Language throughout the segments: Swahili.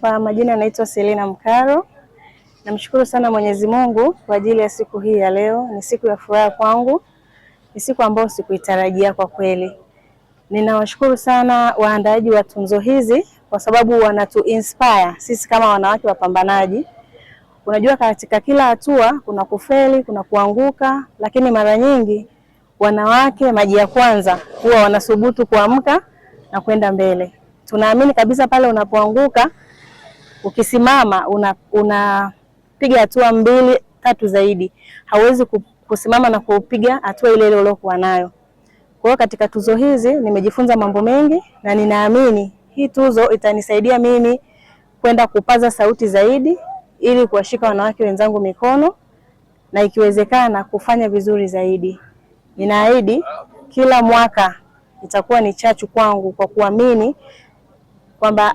Kwa majina naitwa Selina Mkaro. Namshukuru sana Mwenyezi Mungu kwa ajili ya siku hii ya leo. Ni siku ya furaha kwangu. Ni siku ambayo sikuitarajia kwa kweli. Ninawashukuru sana waandaaji wa tunzo hizi kwa sababu wanatu inspire sisi kama wanawake wapambanaji. Unajua katika kila hatua kuna kufeli, kuna kuanguka, lakini mara nyingi wanawake maji ya kwanza huwa wanasubutu kuamka na kwenda mbele. Tunaamini kabisa pale unapoanguka ukisimama unapiga hatua 2, 3 zaidi. Hauwezi kusimama na kupiga hatua ile ile uliyokuwa nayo. Kwa hiyo katika tuzo hizi nimejifunza mambo mengi na ninaamini hii tuzo itanisaidia mimi kwenda kupaza sauti zaidi ili kuwashika wanawake wenzangu mikono na ikiwezekana kufanya vizuri zaidi. Ninaahidi kila mwaka itakuwa ni chachu kwangu kwa kuamini kwamba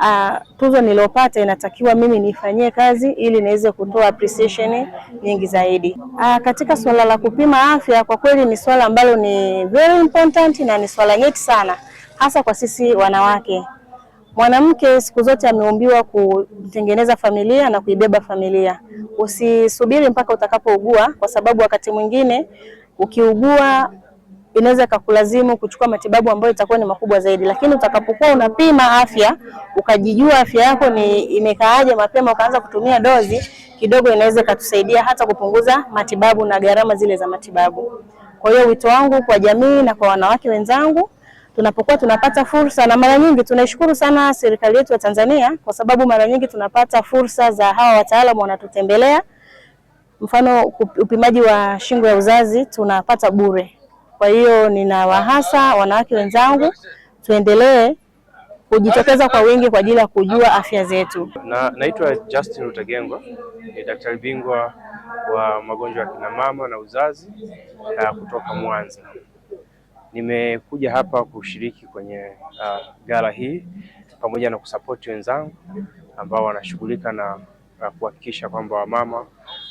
tuzo niliyopata inatakiwa mimi nifanyie kazi ili niweze kutoa appreciation nyingi zaidi. Katika swala la kupima afya kwa kweli ni swala ambalo ni very important na ni swala nyeti sana hasa kwa sisi wanawake. Mwanamke siku zote ameumbiwa kutengeneza familia na kuibeba familia. Usisubiri mpaka utakapougua kwa sababu wakati mwingine ukiugua inaweza kukulazimu kuchukua matibabu ambayo itakuwa ni makubwa zaidi, lakini utakapokuwa unapima afya ukajijua afya yako ni imekaaje mapema ukaanza kutumia dozi kidogo inaweza kutusaidia hata kupunguza matibabu na gharama zile za matibabu. Kwa hiyo wito wangu kwa jamii na kwa wanawake wenzangu, tunapokuwa tunapata fursa, na mara nyingi tunaishukuru sana serikali yetu ya Tanzania kwa sababu mara nyingi tunapata fursa za hawa wataalamu wanatutembelea. Mfano upimaji wa shingo ya uzazi tunapata bure. Kwa hiyo ninawahasa wanawake wenzangu tuendelee kujitokeza kwa wingi kwa ajili ya kujua afya zetu. Naitwa Justin Rutagengwa, ni daktari bingwa wa magonjwa ya kina mama na uzazi kutoka Mwanza. Nimekuja hapa kushiriki kwenye gala hii pamoja na kusapoti wenzangu ambao wanashughulika na kuhakikisha kwamba wamama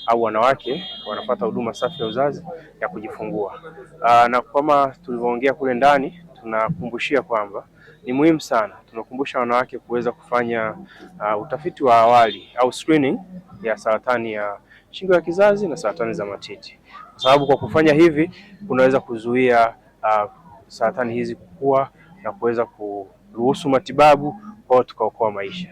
au wanawake wanapata huduma safi ya uzazi ya kujifungua. Na kama tulivyoongea kule ndani, tunakumbushia kwamba ni muhimu sana, tunakumbusha wanawake kuweza kufanya utafiti wa awali au screening ya saratani ya shingo ya kizazi na saratani za matiti, kwa sababu kwa kufanya hivi kunaweza kuzuia saratani hizi kukua na kuweza kuruhusu matibabu kwa tukaokoa maisha.